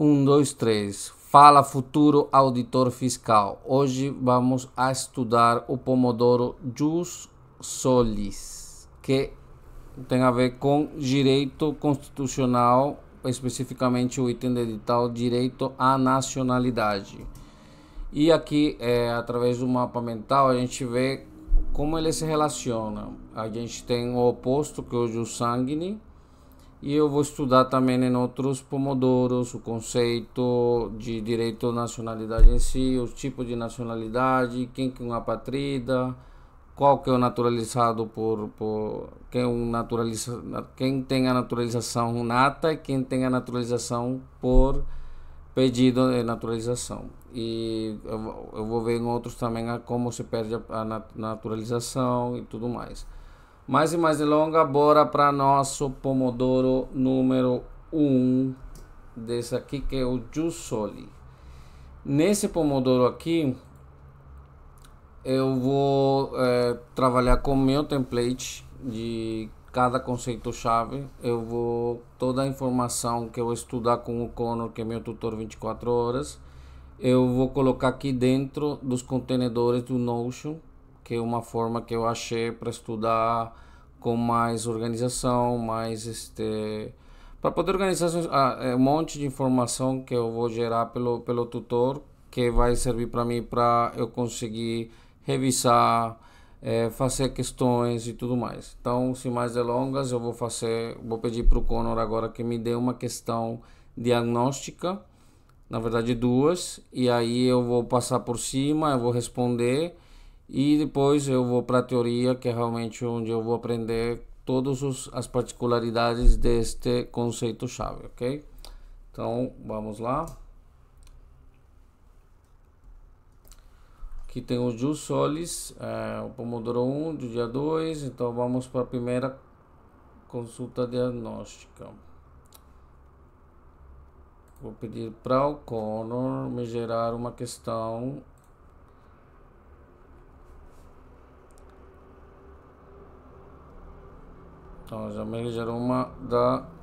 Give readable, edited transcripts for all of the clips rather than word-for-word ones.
Um, dois, três. Fala, futuro auditor fiscal. Hoje vamos a estudar o Pomodoro Jus Solis, que tem a ver com direito constitucional, especificamente o item do edital direito à nacionalidade. E aqui, através do mapa mental, a gente vê como ele se relaciona. A gente tem o oposto, que é o Jus Sanguinis, e eu vou estudar também em outros pomodoros o conceito de direito à nacionalidade em si, os tipos de nacionalidade, quem que é um apátrida, qual que é o naturalizado por quem tem a naturalização nata e quem tem a naturalização por pedido de naturalização. E eu vou ver em outros também como se perde a naturalização e tudo mais. Mais e mais delonga, bora para nosso Pomodoro número 1 desse aqui, que é o Jus Soli. Nesse Pomodoro aqui, eu vou trabalhar com o meu template de cada conceito-chave. Toda a informação que eu vou estudar com o Conor, que é meu tutor 24 horas, eu vou colocar aqui dentro dos contenedores do Notion, que é uma forma que eu achei para estudar com mais organização, para poder organizar um monte de informação que eu vou gerar pelo tutor, que vai servir para mim para eu conseguir revisar, fazer questões e tudo mais. Então, sem mais delongas, eu vou pedir para o Conor agora que me dê uma questão diagnóstica, na verdade duas, e aí eu vou passar por cima, eu vou responder e depois eu vou para a teoria, que é realmente onde eu vou aprender todas as particularidades deste conceito-chave, ok? Então, vamos lá. Aqui tem o Jus Solis, o Pomodoro 1 do dia 2, então vamos para a primeira consulta diagnóstica. Vou pedir para o Conor me gerar uma questão Então, já me gerou uma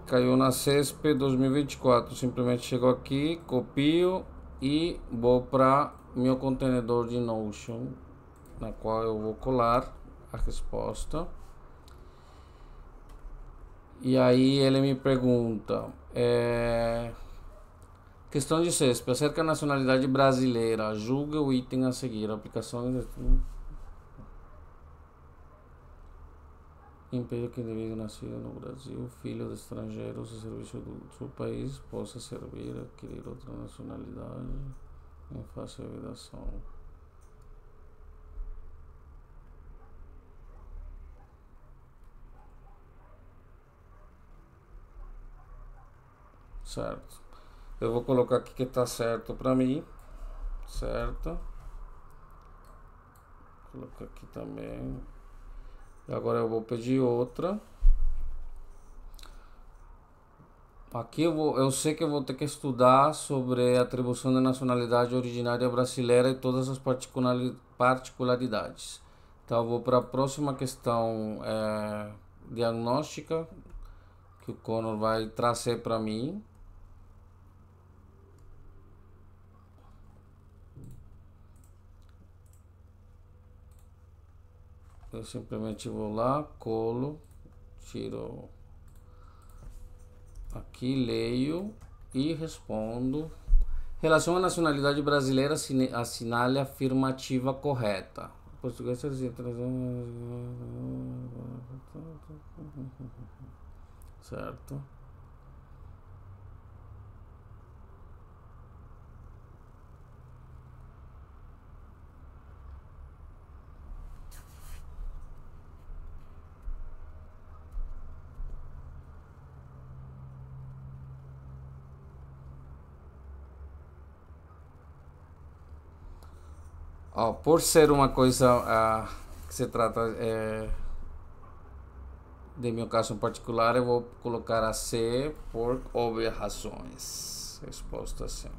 caiu na CESP 2024. Simplesmente chegou aqui, copio e vou para meu contenedor de Notion, na qual eu vou colar a resposta. E aí ele me pergunta, questão de CESP, acerca da nacionalidade brasileira, julga o item a seguir, aplicações impede que o indivíduo nascido no Brasil, filho de estrangeiros a serviço do seu país, possa servir, adquirir outra nacionalidade em face de vedação. Certo. Eu vou colocar aqui que está certo para mim. Certo. Vou colocar aqui também. Agora eu vou pedir outra. Aqui eu sei que eu vou ter que estudar sobre a atribuição de nacionalidade originária brasileira e todas as particularidades. Então eu vou para a próxima questão diagnóstica, que o Conor vai trazer para mim. Eu simplesmente vou lá, colo, tiro aqui, leio e respondo. Relação à nacionalidade brasileira, assinale a afirmativa correta. Português certo. Por ser uma coisa que se trata de meu caso em particular, eu vou colocar a C por óbvias razões. Resposta C.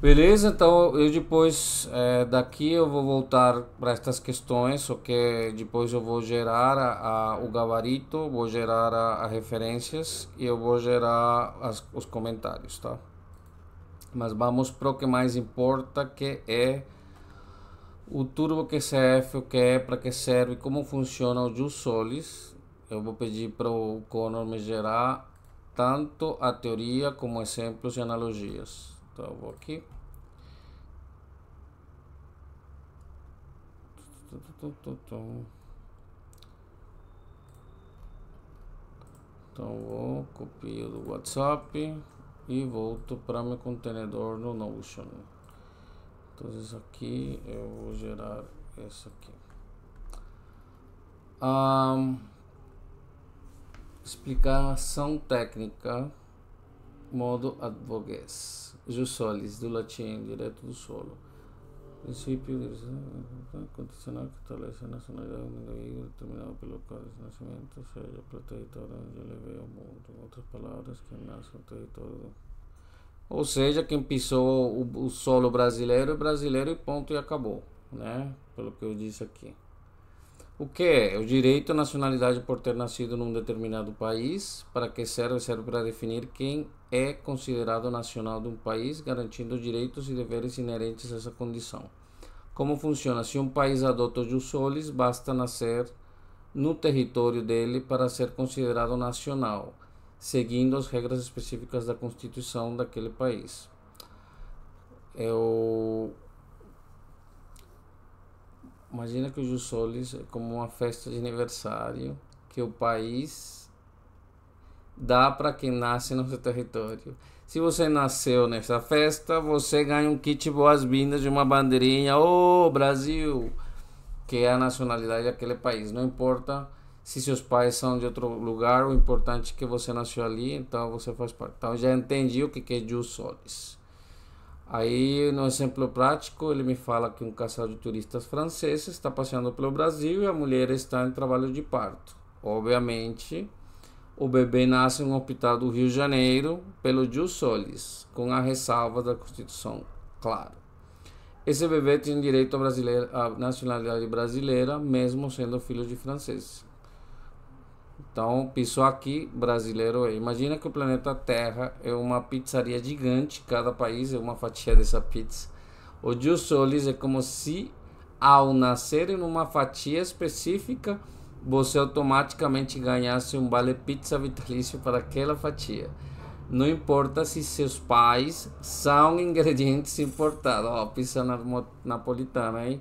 Beleza, então eu depois daqui eu vou voltar para estas questões, só que depois eu vou gerar o gabarito, vou gerar as referências e eu vou gerar os comentários, tá? Mas vamos para o que mais importa, que é o Turbo QCF, o que é, para que serve, como funciona o Jus Solis. Eu vou pedir para o Conor me gerar tanto a teoria como exemplos e analogias. Então eu vou aqui. Então vou copiar do WhatsApp e volto para meu contenedor no Notion. Então aqui eu vou gerar essa aqui. Explicação técnica, modo advogués. Jus solis, do latim, direito do solo. Princípio condicional que establece a nacionalidade do indivíduo determinado pelo código de nascimento, seja para o território onde ele veio ao mundo. Em outras palavras, quem nasce no território. Ou seja, quem pisou o solo brasileiro é brasileiro e ponto e acabou, né? Pelo que eu disse aqui. O que é? O direito à nacionalidade por ter nascido num determinado país. Para que serve? Serve para definir quem é considerado nacional de um país, garantindo direitos e deveres inerentes a essa condição. Como funciona? Se um país adota o Jus Solis, basta nascer no território dele para ser considerado nacional, seguindo as regras específicas da Constituição daquele país. Imagina que o Jus Solis é como uma festa de aniversário que o país dá para quem nasce no seu território. Se você nasceu nessa festa, você ganha um kit boas-vindas de uma bandeirinha, ô Brasil, que é a nacionalidade daquele país. Não importa se seus pais são de outro lugar, o importante é que você nasceu ali, então você faz parte. Então já entendi o que é Jus Solis. Aí no exemplo prático ele me fala que um casal de turistas franceses está passeando pelo Brasil e a mulher está em trabalho de parto. Obviamente o bebê nasce em um hospital do Rio de Janeiro pelo Jus Solis, com a ressalva da Constituição, claro. Esse bebê tem direito à nacionalidade brasileira, mesmo sendo filho de franceses. Então, pisou aqui, brasileiro é. Imagina que o planeta Terra é uma pizzaria gigante, cada país é uma fatia dessa pizza. O Jus Solis é como se, ao nascer em uma fatia específica, você automaticamente ganhasse um vale pizza vitalício para aquela fatia. Não importa se seus pais são ingredientes importados. Ó, pizza napolitana, hein?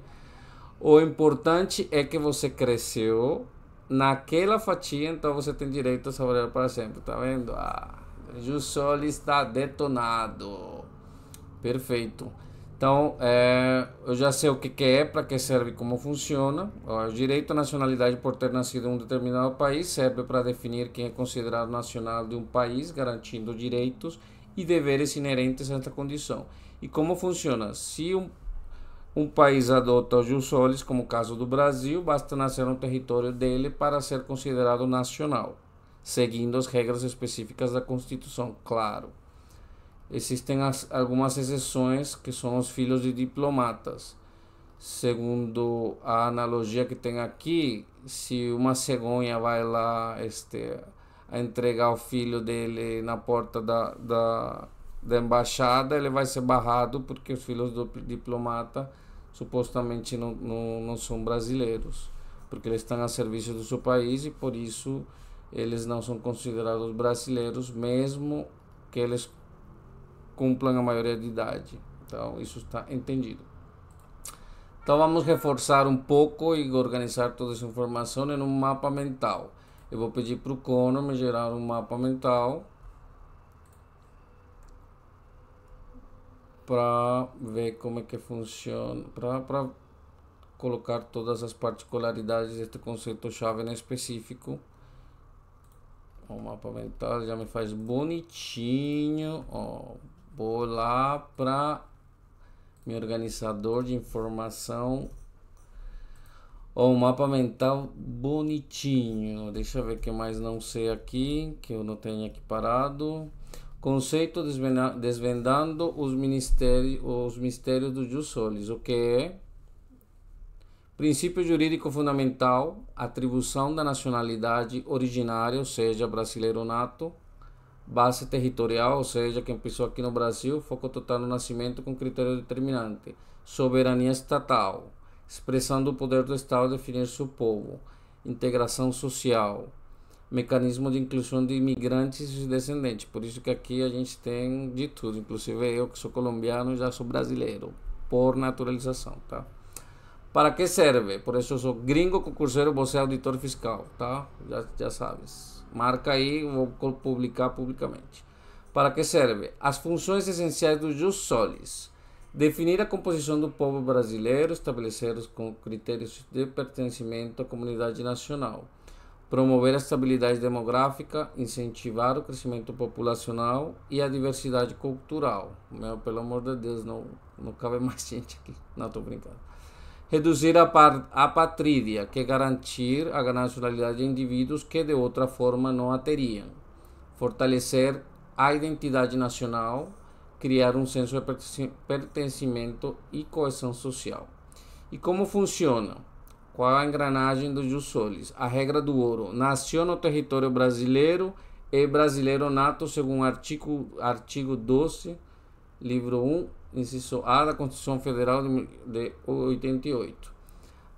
O importante é que você cresceu naquela fatia, então você tem direito a saborear para sempre, tá vendo? Jus Solis está detonado. Perfeito. Então, eu já sei o que é, para que serve e como funciona. O direito à nacionalidade por ter nascido em um determinado país serve para definir quem é considerado nacional de um país, garantindo direitos e deveres inerentes a esta condição. E como funciona? Se um país adota o Jus Solis, como o caso do Brasil, basta nascer no território dele para ser considerado nacional, seguindo as regras específicas da Constituição, claro. Existem algumas exceções, que são os filhos de diplomatas. Segundo a analogia que tem aqui, se uma cegonha vai lá a entregar o filho dele na porta da embaixada, ele vai ser barrado porque os filhos do diplomata supostamente não são brasileiros, porque eles estão a serviço do seu país e por isso eles não são considerados brasileiros, mesmo que eles cumpram a maioria de idade. Então isso está entendido. Então vamos reforçar um pouco e organizar toda essa informação em um mapa mental. Eu vou pedir para o Conor me gerar um mapa mental para ver como é que funciona, para colocar todas as particularidades deste conceito-chave em específico. O mapa mental já me faz bonitinho. Ó, vou lá para meu organizador de informação. Ó, o mapa mental bonitinho. Deixa eu ver o que mais não sei aqui, que eu não tenho aqui parado. Conceito desvendando os mistérios do jus solis, o que é princípio jurídico fundamental, atribuição da nacionalidade originária, ou seja, brasileiro nato, base territorial, ou seja, quem pisou aqui no Brasil, foco total no nascimento com critério determinante, soberania estatal, expressão do poder do Estado definir seu povo, integração social, mecanismo de inclusão de imigrantes e seus descendentes. Por isso que aqui a gente tem de tudo, inclusive eu que sou colombiano já sou brasileiro, por naturalização, tá? Para que serve? Por isso eu sou gringo concurseiro, você é auditor fiscal, tá? Já sabes. Marca aí, vou publicar publicamente. Para que serve? As funções essenciais do jus solis. Definir a composição do povo brasileiro, estabelecer os critérios de pertencimento à comunidade nacional. Promover a estabilidade demográfica, incentivar o crescimento populacional e a diversidade cultural. Meu, pelo amor de Deus, não cabe mais gente aqui. Não, estou brincando. Reduzir a apatrídia, que é garantir a nacionalidade de indivíduos que de outra forma não a teriam. Fortalecer a identidade nacional, criar um senso de pertencimento e coesão social. E como funciona? Qual a engrenagem do jus solis? A regra do ouro. Nasceu no território brasileiro e brasileiro nato, segundo o artigo 12, livro 1, inciso A da Constituição Federal de 88.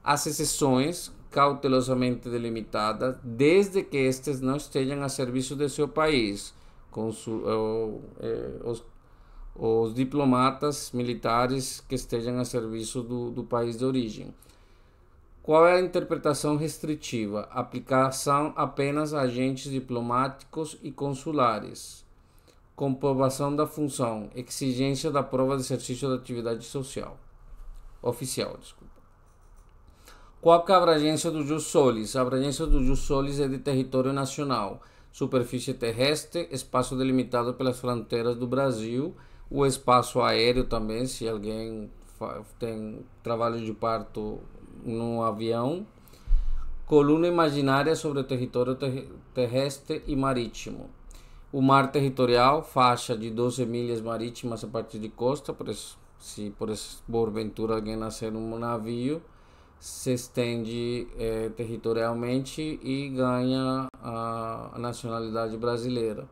As exceções cautelosamente delimitadas, desde que estes não estejam a serviço de seu país, os diplomatas militares que estejam a serviço do país de origem. Qual é a interpretação restritiva? Aplicação apenas a agentes diplomáticos e consulares. Comprovação da função, exigência da prova de exercício da atividade oficial. Qual é a abrangência do jus solis? A abrangência do jus solis é de território nacional, superfície terrestre, espaço delimitado pelas fronteiras do Brasil, o espaço aéreo também, se alguém tem trabalho de parto no avião, coluna imaginária sobre o território terrestre e marítimo. O mar territorial, faixa de 12 milhas marítimas a partir de costa, se porventura alguém nascer num navio, se estende territorialmente e ganha a nacionalidade brasileira.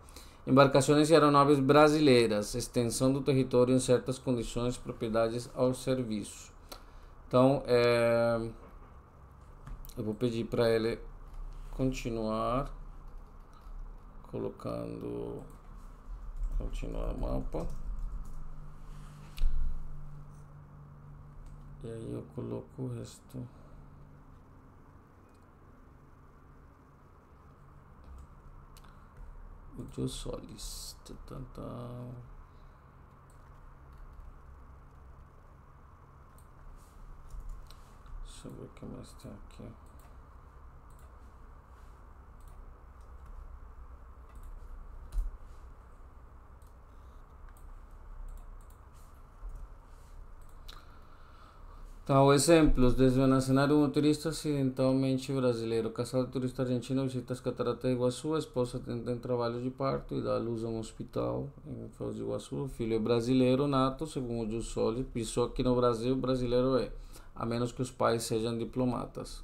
Embarcações e aeronaves brasileiras, extensão do território em certas condições, propriedades ao serviço. Então, eu vou pedir para ele continuar. Continuar o mapa. E aí eu coloco o resto. O jus solis. Deixa eu ver o que mais tem aqui. Então, exemplos: desvenacionário um turista acidentalmente brasileiro, casado turista argentino, visita as cataratas de Iguaçu, a esposa tem trabalho de parto e dá à luz a um hospital em Foz do Iguaçu, o filho é brasileiro nato, segundo o jus solis, pisou aqui no Brasil, brasileiro é, a menos que os pais sejam diplomatas,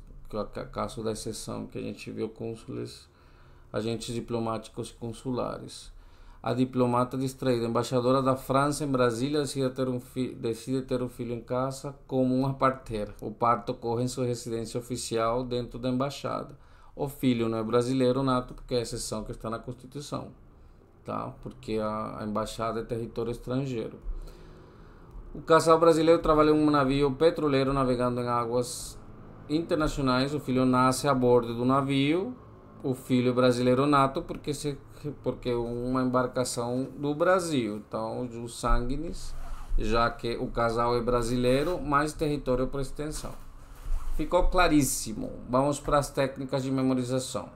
caso da exceção que a gente viu, cônsules, agentes diplomáticos e consulares. A diplomata distraída, embaixadora da França em Brasília, decide ter um filho em casa como uma parteira. O parto ocorre em sua residência oficial dentro da embaixada. O filho não é brasileiro nato, porque é a exceção que está na Constituição, tá? Porque a embaixada é território estrangeiro. O casal brasileiro trabalha em um navio petroleiro navegando em águas internacionais. O filho nasce a bordo do navio. O filho brasileiro nato porque é uma embarcação do Brasil. Então, o jus sanguinis, já que o casal é brasileiro, mais território por extensão. Ficou claríssimo. Vamos para as técnicas de memorização.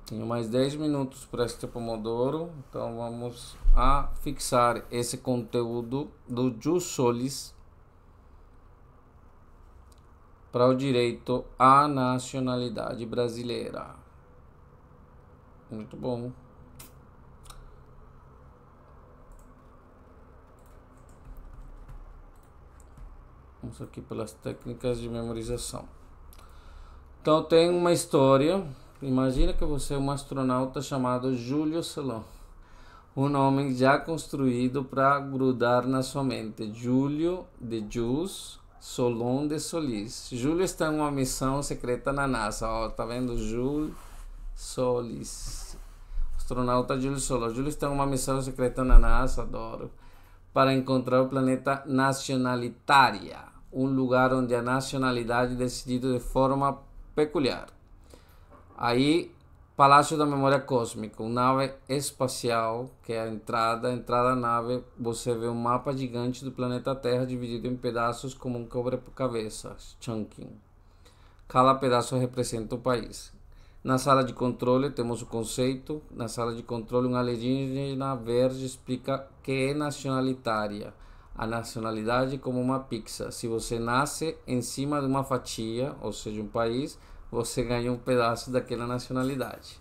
Tenho mais 10 minutos para este Pomodoro. Então, vamos a fixar esse conteúdo do jus solis para o direito à nacionalidade brasileira. Muito bom. Vamos aqui pelas técnicas de memorização. Então tem uma história. Imagina que você é um astronauta chamado Júlio Solon. Um nome já construído para grudar na sua mente. Júlio de Jus, Solon de Solis. Júlio está em uma missão secreta na NASA. Ó, tá vendo? Júlio Solis. Astronauta Júlio Solon. Júlio está em uma missão secreta na NASA, adoro. Para encontrar o planeta Nacionalitaria. Um lugar onde a nacionalidade é decidida de forma peculiar. Aí, Palácio da Memória Cósmica, uma nave espacial, que é a entrada da nave, você vê um mapa gigante do planeta Terra dividido em pedaços como um quebra-cabeças, chunking. Cada pedaço representa um país. Na sala de controle temos o conceito. Na sala de controle, um alienígena verde explica que é nacionalitária. A nacionalidade como uma pizza. Se você nasce em cima de uma fatia, ou seja, um país, você ganha um pedaço daquela nacionalidade.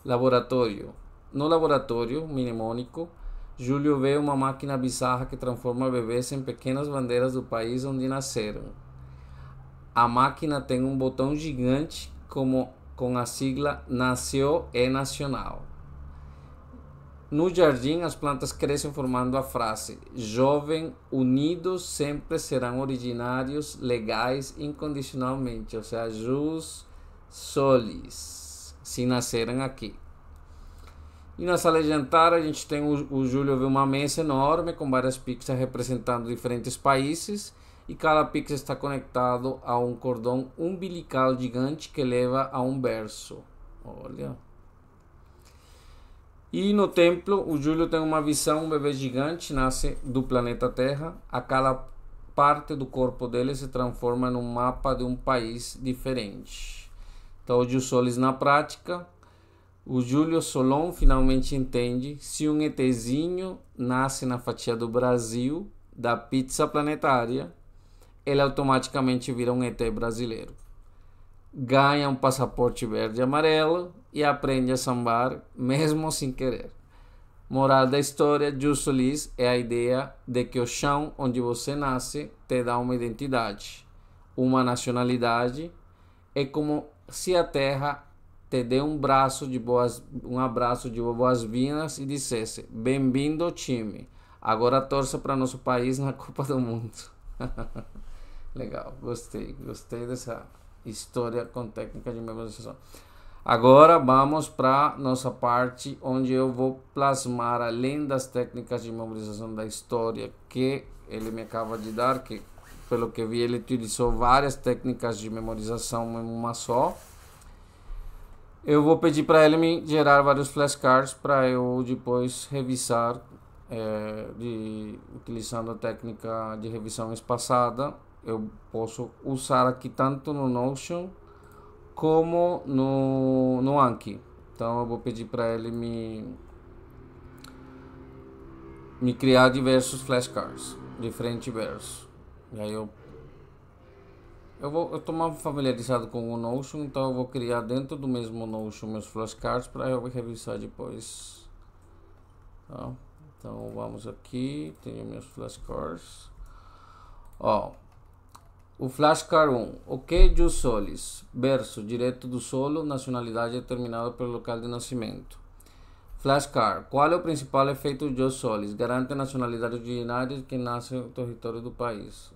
Laboratório. No laboratório mnemônico, Júlio vê uma máquina bizarra que transforma bebês em pequenas bandeiras do país onde nasceram. A máquina tem um botão gigante com a sigla Nasceu é Nacional. No jardim, as plantas crescem formando a frase: jovem, unidos sempre serão originários, legais, incondicionalmente. Ou seja, jus solis, se nasceram aqui. E na sala de jantar, a gente tem o Júlio vê uma mesa enorme com várias pizzas representando diferentes países. E cada pizza está conectado a um cordão umbilical gigante que leva a um berço. Olha. E no templo, o Júlio tem uma visão, um bebê gigante nasce do planeta Terra. A cada parte do corpo dele se transforma num mapa de um país diferente. Então, o Júlio Solis na prática, o Júlio Solon finalmente entende: se um ETzinho nasce na fatia do Brasil, da pizza planetária, ele automaticamente vira um ET brasileiro. Ganha um passaporte verde e amarelo e aprende a sambar mesmo sem querer. Moral da história: Jus Solis é a ideia de que o chão onde você nasce te dá uma identidade, uma nacionalidade. É como se a terra te dê um abraço de boas-vindas e dissesse: bem-vindo ao time, agora torça para nosso país na Copa do Mundo. Legal, gostei dessa história com técnica de memorização. Agora vamos para nossa parte onde eu vou plasmar, além das técnicas de memorização da história que ele me acaba de dar, que pelo que vi ele utilizou várias técnicas de memorização em uma só. Eu vou pedir para ele me gerar vários flashcards para eu depois revisar, utilizando a técnica de revisão espaçada. Eu posso usar aqui tanto no Notion como no Anki. Então eu vou pedir para ele me criar diversos flashcards, diferentes versos. E aí eu estou mais familiarizado com o Notion, então eu vou criar dentro do mesmo Notion meus flashcards para eu revisar depois. Tá? Então vamos aqui, tenho meus flashcards. Ó, o flashcard 1. O que é Jus Solis? Verso, direito do solo, nacionalidade determinada pelo local de nascimento. Flashcard. Qual é o principal efeito do Jus Solis? Garante a nacionalidade originária de quem nasce no território do país.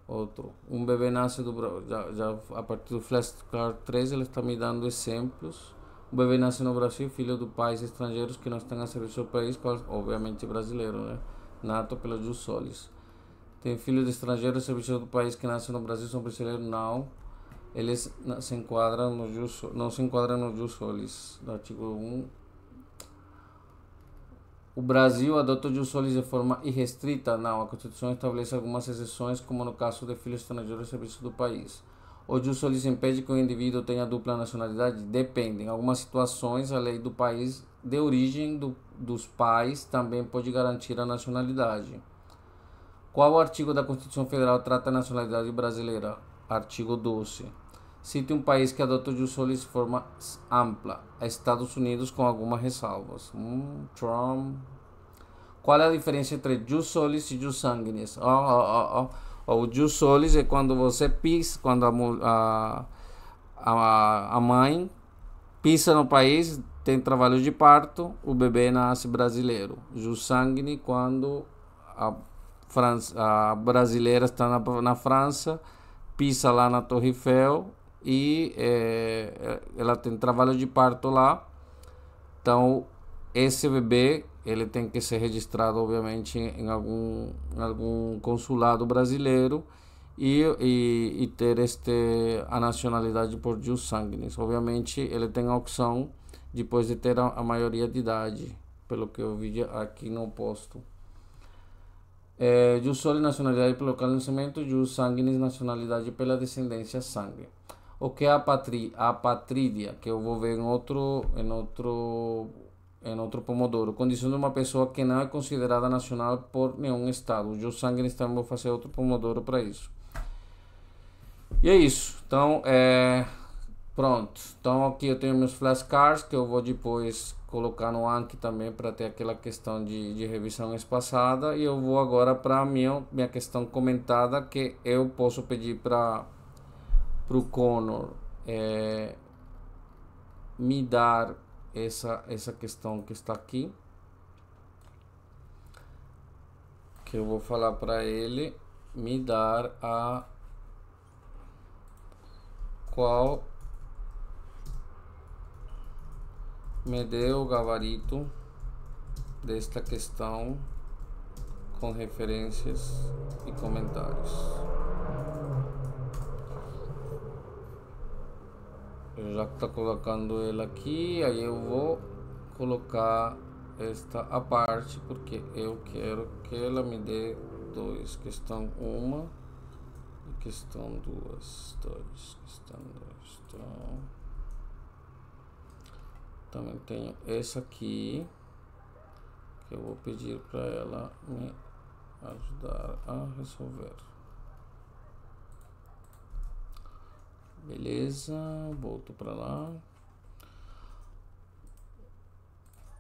Outro. Um bebê nasce do Brasil. Já a partir do flashcard 3 ele está me dando exemplos. Um bebê nasce no Brasil, filho de pais estrangeiros que não estão a serviço do país, obviamente brasileiro, né? Nato pelo Jus Solis. Tem filhos de estrangeiros serviço do país que nascem no Brasil, são brasileiros? Não. Eles se enquadram no não se enquadram no Jus Solis, do artigo 1. O Brasil adota o Jus Solis de forma irrestrita? Não. A Constituição estabelece algumas exceções, como no caso de filhos estrangeiros serviço do país. O Jus Solis impede que o indivíduo tenha dupla nacionalidade? Depende. Em algumas situações, a lei do país de origem dos pais também pode garantir a nacionalidade. Qual artigo da Constituição Federal trata a nacionalidade brasileira? Artigo 12. Cite um país que adota o Jus Solis de forma ampla. Estados Unidos, com algumas ressalvas. Trump. Qual é a diferença entre Jus Solis e Jus Sanguinis? O jus solis é quando você pisa, quando a mãe pisa no país, tem trabalho de parto, o bebê nasce brasileiro. Jus sanguinis quando a brasileira está na França, pisa lá na Torre Eiffel e ela tem trabalho de parto lá. Então, esse bebê ele tem que ser registrado, obviamente, em algum consulado brasileiro e ter a nacionalidade por jus sanguinis. Obviamente, ele tem a opção depois de ter a maioria de idade, pelo que eu vi aqui no posto. Jus soli, nacionalidade pelo local de nascimento, jus sanguinis, nacionalidade pela descendência sangue. O que é a apatrídia, que eu vou ver em outro pomodoro. Condição de uma pessoa que não é considerada nacional por nenhum estado. O jus sanguinis também vou fazer outro pomodoro para isso. E é isso. Então, pronto. Então aqui eu tenho meus flashcards que eu vou depois colocar no Anki também para ter aquela questão de revisão espaçada. E eu vou agora para a minha questão comentada, que eu posso pedir para o Connor me dar essa questão que está aqui, que eu vou falar para ele me dar qual me dê o gabarito desta questão com referências e comentários. Eu já está colocando ele aqui, aí eu vou colocar esta a parte, porque eu quero que ela me dê dois, questão 1 e questão 2, questão 2. Então, também tenho essa aqui, que eu vou pedir para ela me ajudar a resolver. Beleza, volto para lá.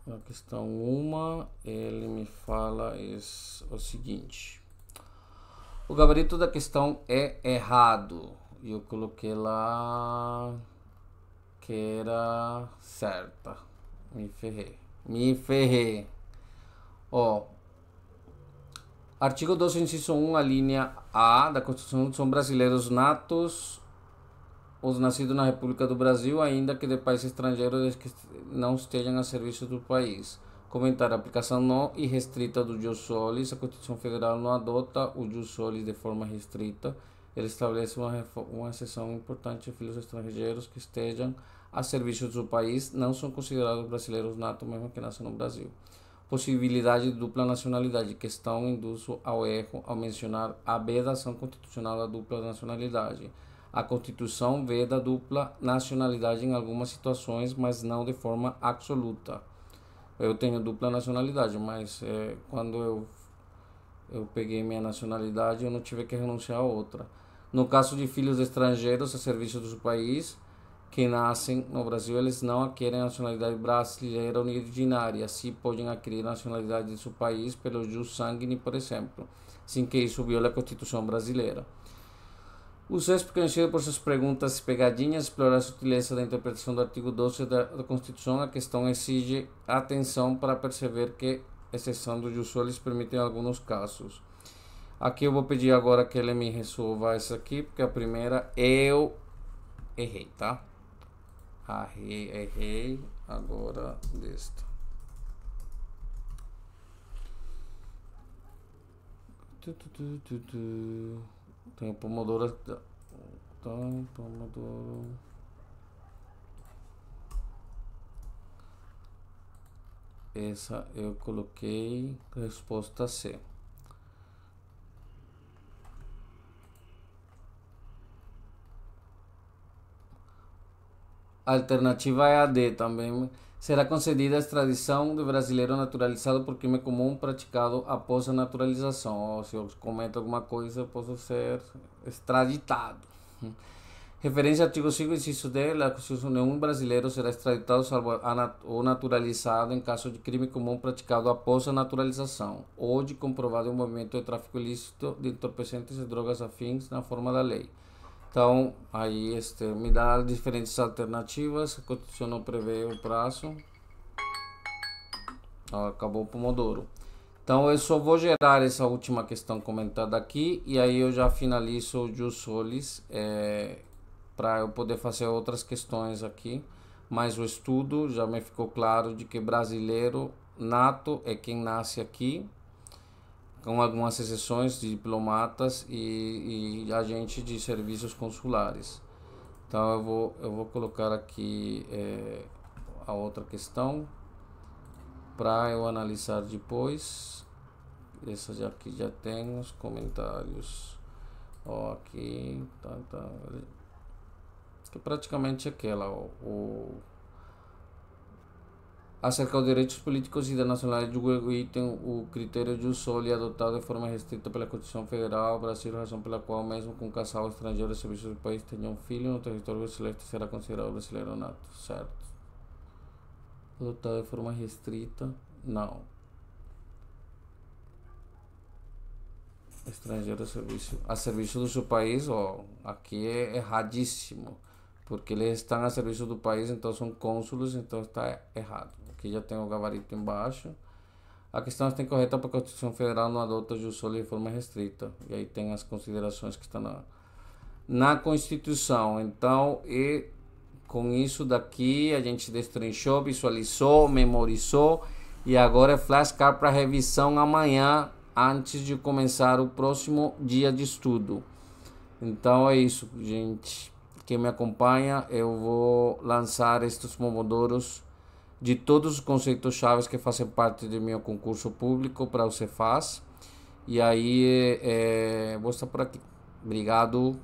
Na questão 1, ele me fala o seguinte: o gabarito da questão é errado. E eu coloquei lá que era certa. Me ferrei. Artigo 12, inciso 1, a linha A da Constituição: são brasileiros natos os nascidos na República do Brasil, ainda que de país estrangeiro, desde que não estejam a serviço do país. Comentário: a aplicação não irrestrita do jus solis. A Constituição Federal não adota o jus solis de forma restrita. Ele estabelece uma exceção importante: filhos estrangeiros que estejam a serviço do país não são considerados brasileiros natos, mesmo que nasçam no Brasil. Possibilidade de dupla nacionalidade. Questão induz ao erro ao mencionar a vedação constitucional da dupla nacionalidade. A Constituição veda dupla nacionalidade em algumas situações, mas não de forma absoluta. Eu tenho dupla nacionalidade, mas quando eu peguei minha nacionalidade, eu não tive que renunciar a outra. No caso de filhos estrangeiros a serviço do seu país, que nascem no Brasil, eles não adquirem a nacionalidade brasileira originária. Assim, podem adquirir a nacionalidade de seu país pelo jus sanguinis, por exemplo, sem que isso viole a Constituição brasileira. O CESP, conhecido por suas perguntas pegadinhas, explorar a sutileza da interpretação do artigo 12 da Constituição, a questão exige atenção para perceber que exceção do jus solis permite em alguns casos. Aqui eu vou pedir agora que ele me resolva essa aqui, porque a primeira eu errei, tá? Errei agora desta. Tem o pomodoro. Pomodoro. Essa eu coloquei resposta C. A alternativa é a D também. Será concedida a extradição do brasileiro naturalizado por crime comum praticado após a naturalização. Ou se eu cometo alguma coisa, eu posso ser extraditado. Referência ao artigo 5, inciso D, a Constituição, nenhum brasileiro será extraditado salvo ou naturalizado em caso de crime comum praticado após a naturalização ou de comprovado envolvimento de tráfico ilícito de entorpecentes e drogas afins na forma da lei. Então, aí me dá diferentes alternativas. A Constituição não prevê o prazo. Acabou o Pomodoro. Então, eu só vou gerar essa última questão comentada aqui e aí eu já finalizo o jus solis, para eu poder fazer outras questões aqui. Mas o estudo já me ficou claro de que brasileiro nato é quem nasce aqui, com algumas exceções de diplomatas e agentes de serviços consulares. Então eu vou colocar aqui a outra questão para eu analisar depois. Essa já aqui já tem os comentários. Ó, aqui tá. Que praticamente aquela, acerca dos direitos políticos e internacionais do item, o critério jus soli adotado de forma restrita pela Constituição Federal do Brasil, razão pela qual mesmo com um casal estrangeiro de serviço do país tenha um filho no território brasileiro será considerado brasileiro nato, certo? Adotado de forma restrita, não. Estrangeiro a serviço do seu país, aqui é erradíssimo, porque eles estão a serviço do país, então são cônsulos, então está errado. Aqui já tem o gabarito embaixo. A questão está incorreta porque a Constituição Federal não adota jus soli de forma restrita. E aí tem as considerações que estão na Constituição. Então, e com isso daqui a gente destrinchou, visualizou, memorizou e agora é flashcard para revisão amanhã, antes de começar o próximo dia de estudo. Então é isso, gente. Quem me acompanha, eu vou lançar estes pomodoros de todos os conceitos chaves que fazem parte do meu concurso público para o Cefaz. E aí, vou estar por aqui. Obrigado.